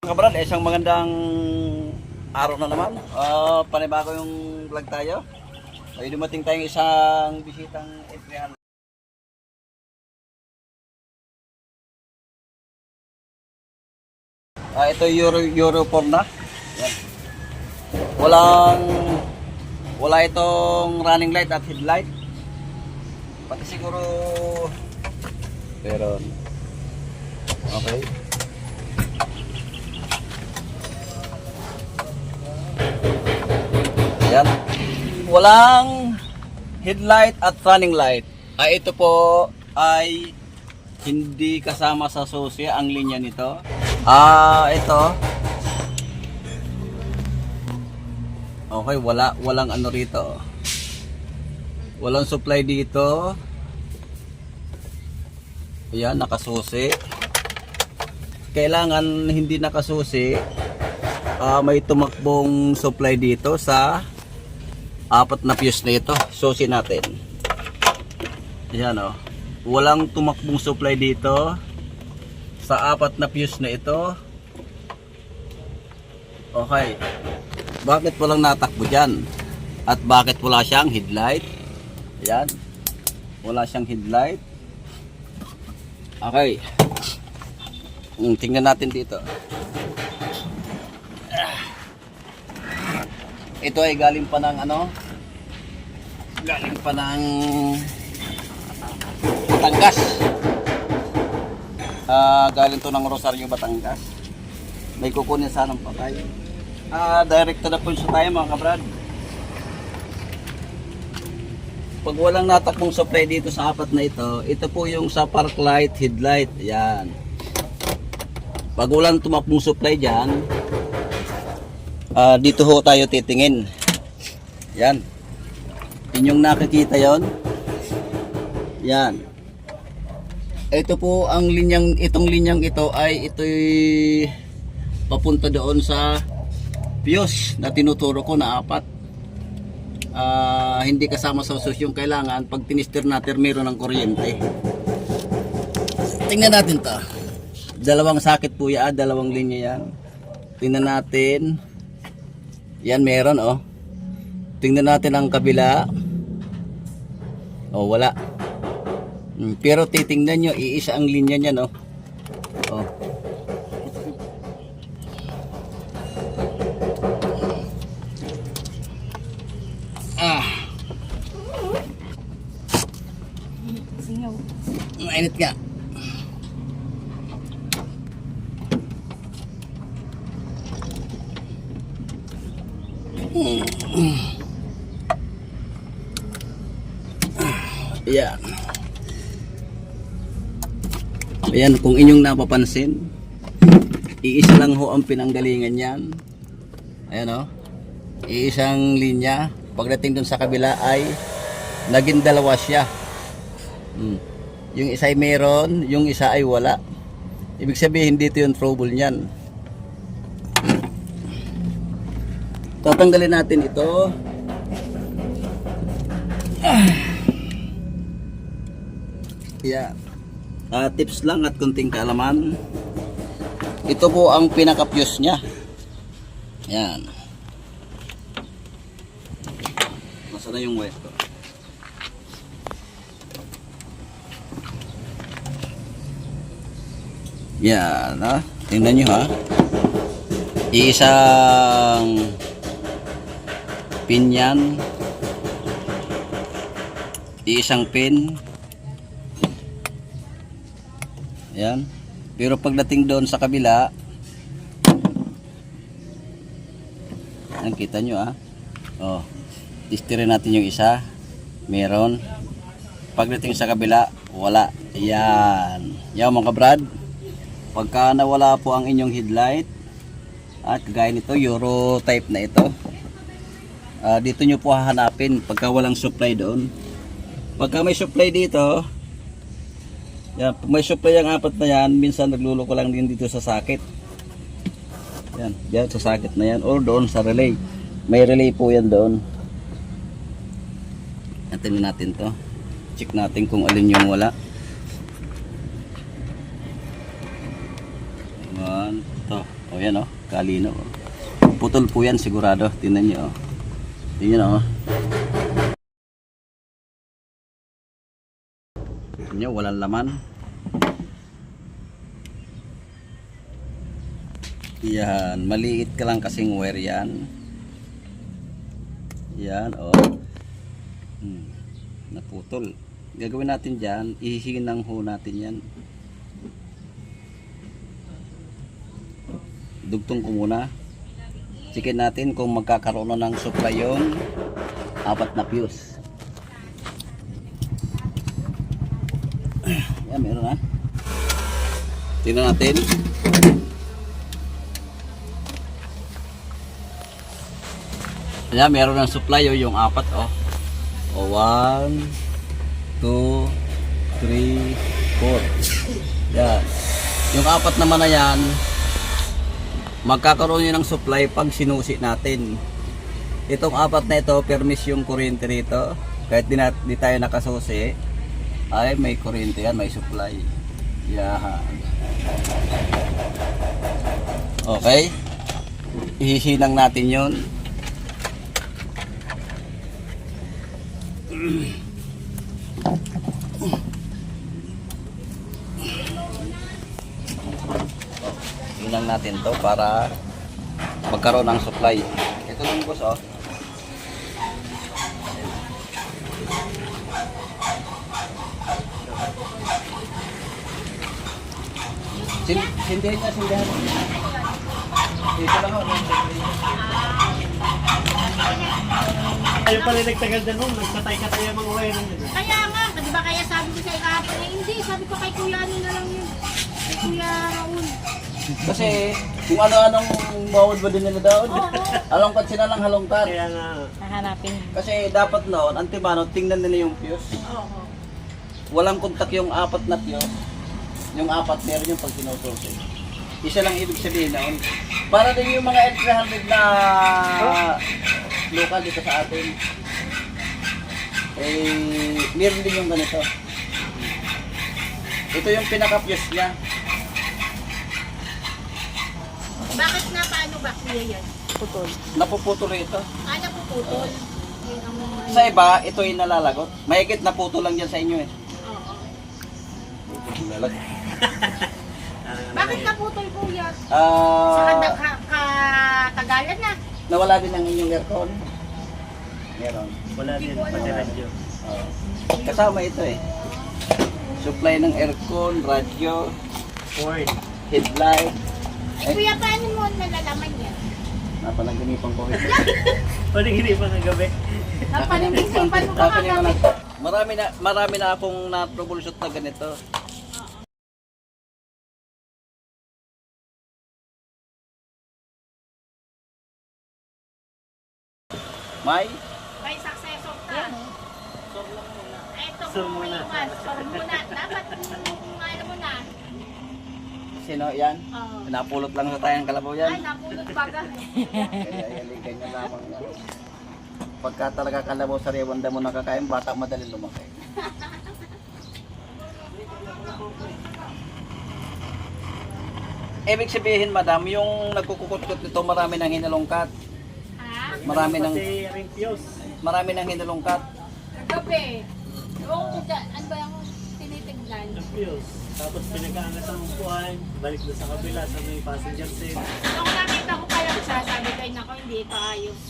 Kabrad, isang magandang araw na naman. Panibago yung vlog tayo. Ay dumating tayong isang bisitang entryhan. Ito Euro 4 na. Yan. Wala itong running light at headlight. Pati siguro pero okay. Yan. Walang headlight at running light. Ito po ay hindi kasama sa susi ang linya nito. Ito. Okay, walang ano rito. Walang supply dito. Ayan, nakasusi. Kailangan hindi nakasusi. May tumakbong supply dito sa apat na fuse na ito. Susi natin. Ayan o. Walang tumakbong supply dito sa apat na fuse na ito. Okay. Bakit walang natakbo dyan? At bakit wala siyang headlight? Ayan. Wala siyang headlight. Okay. Tingnan natin dito. Ito ay galing pa ng ano? Galing pa ng Batangas. Galing to ng Rosario, Batangas. May kukunin sanang patay. Direkta na po siya tayo mga kabrad. Pag walang natakbong supply dito sa apat na ito po yung sa park light, headlight. Ayan. Pag walang tumakbong supply dyan, dito ho tayo titingin. Yan. Inyong nakikita yon. Yan. Ito po ang itong linyang ito ay ito'y papunta doon sa fuse na tinuturo ko na apat. Hindi kasama sa sus yung kailangan pag tinister natin meron ng kuryente. Tingnan natin to. Dalawang sakit po yan, dalawang linya yan. Tingnan natin. Yan meron oh. Tingnan natin ang kabila. Oh, wala. Pero titingnan nyo, iisa ang linya niya no. Oh. Mainit nga. Ayan. Ayan, kung inyong napapansin, iisa lang ho ang pinanggalingan yan. Ayan o. Iisang linya. Pagdating dun sa kabila ay naging dalawa siya. Yung isa ay meron, yung isa ay wala. Ibig sabihin dito yung trouble niyan. Tatanggalin natin ito. Yeah. Tips lang at kunting kaalaman. Ito po ang pinaka-fuse niya. Yan. Nasaan na yung wire ko? Yan, ha? Tingnan nyo ha. Iisang pin yan. Iisang pin. Yan. Pero pagdating doon sa kabila, yan, kita nyo ha. Oh, tistirin natin yung isa. Meron. Pagdating sa kabila, wala. Yan. Yan mga kabrad. Pagka nawala po ang inyong headlight, at kagaya nito, Euro type na ito, dito nyo po hahanapin pagka walang supply doon. Pagka may supply dito, yan, pag may supply ang apat na yan, minsan nagluloko lang din dito sa socket. Yan, yan sa socket na yan, or doon sa relay. May relay po yan doon. Natin natin to. Check natin kung alin yung wala. Yan, to. O yan oh, kalino. Oh. Putol po yan sigurado. Tingnan nyo oh. Tingnan oh. Tingnan nyo, walang laman. Yan, maliit ka lang kasing wire yan. Yan oh. Naputol. Gagawin natin dyan, ihihinang ho natin yan. Dugtong ko muna. Checkin natin kung magkakaroon na ng supply yung 4 na fuse. Yan, meron na. Tingnan natin. Yan, meron ng supply yung 4 oh. O 1, 2, 3, 4. Yan. Yung 4 naman na yan, magkakaroon yun ng supply pag sinusi natin. Itong 4 na ito, permis yung kuryente rito. Kahit di tayo nakasusi, ay may kuryente yan, may supply. Yan. Okay. Ihihinang natin yun. Hinang natin to para magkaroon ng supply. Ito lang boss oh. Sindihan niya, sindihan. Dito lang oh. Ayaw pala nagtagal dyan mo, nagkatay-katay ang mga wiring dyan. Kaya nga, di ba kaya sabi ko sa ikahapon eh, hindi, sabi ko kay Kuya ano na lang yun. Kay Kuya Raul. Kasi kung ano-anong bawod ba din nila daw. Oo. Halongkat sila lang halongkat. Kaya nga, Hahanapin. Kasi dapat noon, antimano, tingnan nila yung fuse. Oo. Walang kontak yung 4 na fuse. Yung 4 meron yung pag sinususi. Isa lang ibig sabihin noon. Para din yung mga L300 na local dito sa atin. Eh, meron din yung ganito. Ito yung pinaka-fuse niya. Bakit na paano ba Kuya yan? Putol. Napuputol ito. Napuputol. Yun ang mga... Sa iba, ito yung nalalagot. Mahigit na putol lang yan sa inyo eh. Oo. Lalag. Bakit naputol Kuya? Sa Ah, katagalan na. nawala din ang inyong aircon. Meron. wala din, pati radyo. Oo. Kasama ito eh. Supply ng aircon, radyo, Ford. headlight. Eh Kuya, paano mo nalalaman yan? Napanaginipan ko ito. Pwede hindi pa ng gabi. Napanaginipan mo ba kagabi? Marami na akong na-troubleshoot na ganito. May? May successor ka. Ito Sol kung may muna. iwan. Sol muna. Dapat kung alam mo na. Sino yan? Oo. Napulot lang sa tayang kalabaw yan. Ay, napulot baga. Ganyan lamang yan. Pagka talaga kalabaw sa rewanda mo nakakain, bata madali lumaki. Ibig sabihin, madam, yung nagkukukot-kot nito, marami nang hinalungkat. Ha? Marami nang Pati ring fuse. hinalungkat. Kagabi. Yung ano ba yung tinitignan? Ng fuse. Tapos pinag-aangat ang upuan, balik doon sa kabila sa may passenger seat. Nung nakita ko pala siya, sabi ko, nako, hindi ito ayos.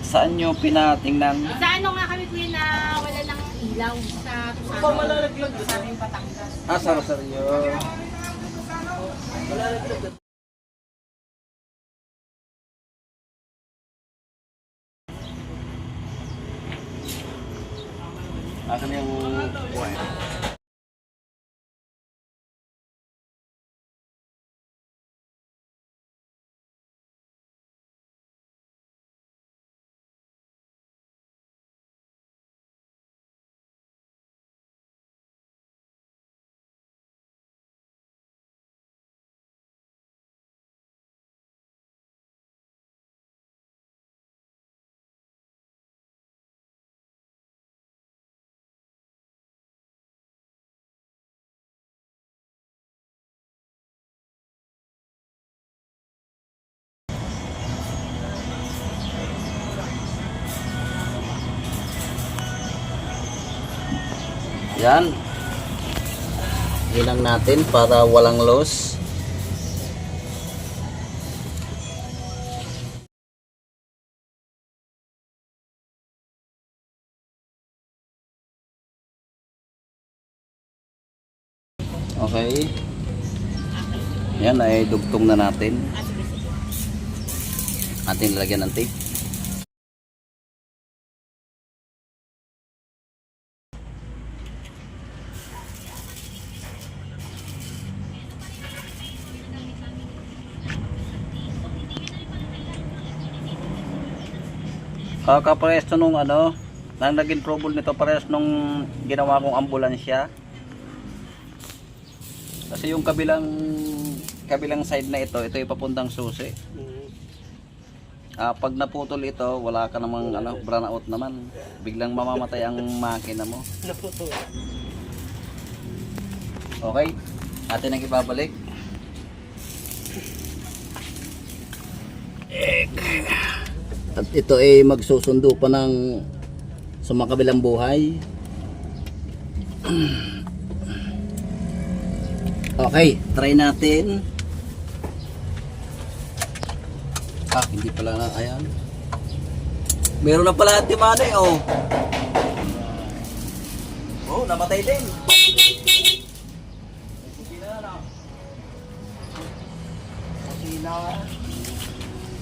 Saan nyo pinatingnan? Sa ano nga kami kuya na wala ng ilaw sa Malalaglag sa aming Batangas. Ah, sa Rosario. Asan yung Yan. Ilang natin para walang loss. Okay. Yan ay dugtong na natin. Ating lalagyan ng tape. Kapares nung ano, nang naging trouble nito pares nung ginawa kong ambulansya. Kasi yung kabilang side na ito yung papuntang susi. Pag naputol ito, wala ka namang ano, brown out naman. Biglang mamamatay ang makina mo. Naputol. Okay, atin ang ibabalik. At ito ay magsusundo pa ng sumakabilang buhay. Okay, try natin. Hindi pala na, ayan. Meron na pala timane, oh. Oh, namatay din.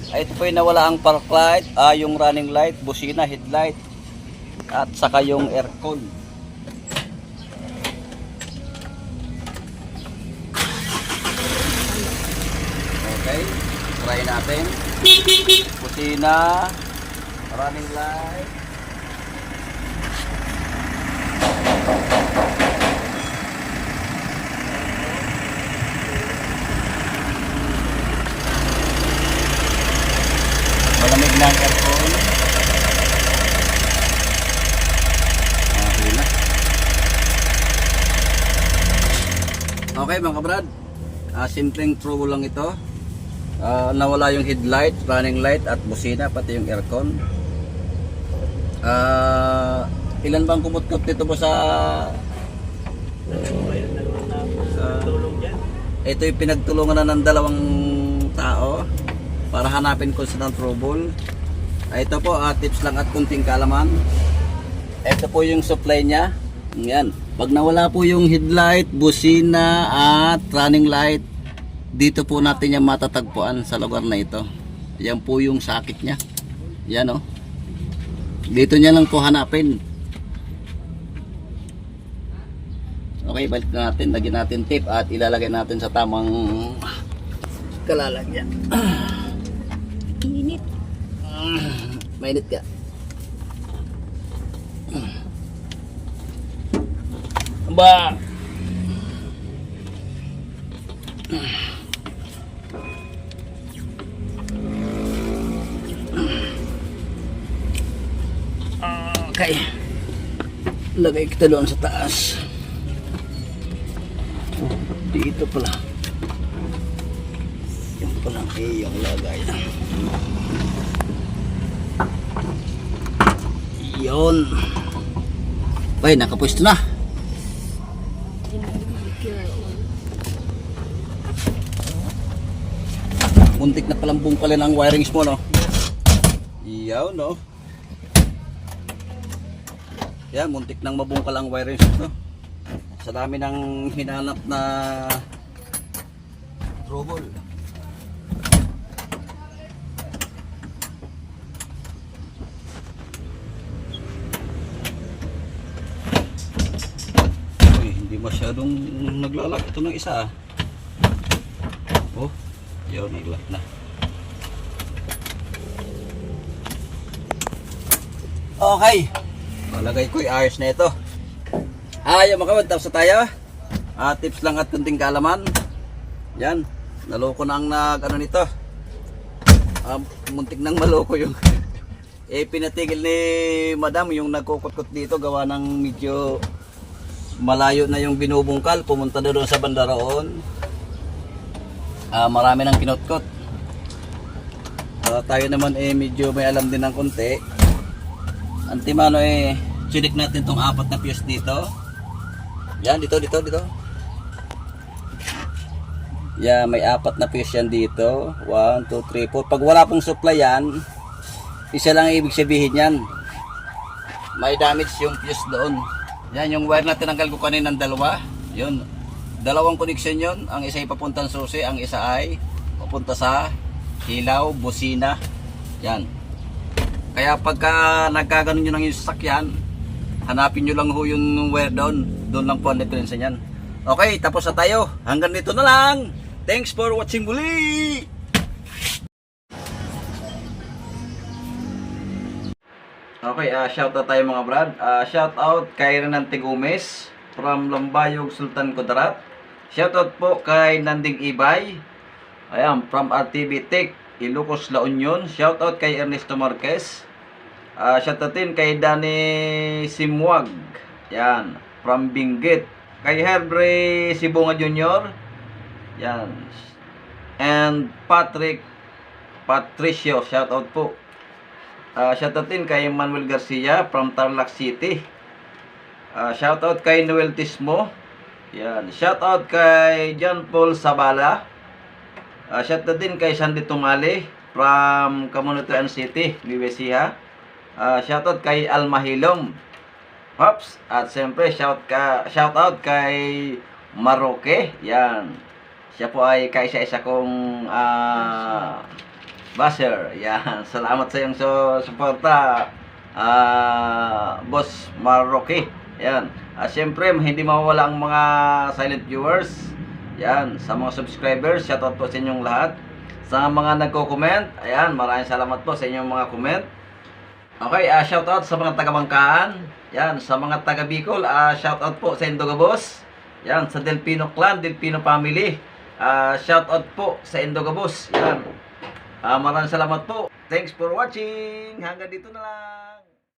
Ay, ito po yung nawala ang park light, yung running light, busina, headlight, at saka yung aircon. Okay, try natin. Busina, running light. Malamig na ang aircon. Okay na. Okay mga kabrad, simpleng trouble lang ito. Nawala yung headlight, running light at busina, pati yung aircon. Ilan bang kumut-kut dito po sa Tulong dyan. ito yung pinagtulungan na ng dalawang tao para hanapin kung saan ang trouble. Ito po, tips lang at kunting kaalaman. Ito po yung supply niya. Yan. Pag nawala po yung headlight, busina at running light, dito po natin yung matatagpuan sa lugar na ito. Yan po yung sakit niya. Yan oh. Dito niya lang po hanapin. Okay, balik na natin. Lagyan natin tape at ilalagay natin sa tamang kalalagyan. Init. Mainit ka. Ba. Okay. Lagay kita doon sa taas. Dito pala. Yung pala yung lagay. Yun. Ay, nakapwesto na. Muntik na palang bungkalin ang wirings mo, no? Iyaw, no? Yan, muntik nang mabungkal ang wirings mo, no? Sa dami ng hinanap na trouble. Uy, hindi masyadong naglalak ito ng isa, ah. Oh, yun, naglak na. Okay. Malagay ko i-ayos na ito. Yung mga kapatid, tapos na tayo. Tips lang at kunting kaalaman. Yan. Naloko na ang ano nito. Muntik nang maloko yung pinatigil ni madam yung nagkukot-kot dito. Gawa ng medyo malayo na yung binubungkal. Pumunta doon sa banda roon. Marami nang kinot-kot. Tayo naman medyo may alam din ng konti. Antimano chinik natin tong apat na fuse dito. Yan, dito. Yan, may 4 na fuse yan dito. 1, 2, 3, 4. Pag wala pong supply yan, isa lang ibig sabihin yan. May damage yung fuse doon. Yan, yung wire na tinanggal ko kanina ng dalawa. Yun. Dalawang connection yun. Ang isa ay papuntang susi, ang isa ay papunta sa ilaw, busina. Yan. Kaya pagka nagkaganon nyo ng yung sasakyan, hanapin nyo lang ho yung wire doon. Doon lang po ang diferensya niyan. Okay, tapos na tayo. Hanggang dito na lang. Thanks for watching muli! Okay, shout out tayo mga brad. Shout out kay Renante Gomez from Lambayog, Sultan Kudarat. Shout out po kay Nanding Ibay. Ayan, from RTV Tech, Ilocos, La Union. Shout out kay Ernesto Marquez. Shout out din kay Danny Simwag. Yan, from Benguet. Kay Herbre Sibunga Jr. Yan. And Patricio, shout out po. Shout out din kay Manuel Garcia from Tarlac City. Shout out kay Noel Tismo. Yan. Shout out kay John Paul Sabala. Shout out din kay Sandy Tumali from Camonutuan City, Nuevesia. Shout out kay Alma Hilom. Hops, at siyempre shout out kay Maroke. Yan. Siya po ay kaisa-isa kong basher. Yan. Salamat sa iyong suporta, Boss Maroke. Yan. At siyempre hindi mawawala ang mga silent viewers. Yan. Sa mga subscribers, shout out po sa inyong lahat. Sa mga nagko-comment, ayan, maraming salamat po sa inyong mga comment. Okay, shout out sa mga taga-Bangkaan. Yan, sa mga taga-Bicol, shout out po sa Indogabos. Yan, sa Delpino Clan, Delpino Family. Shout out po sa Indogabos. Yan. Maraming salamat po. Thanks for watching. Hanggang dito na lang.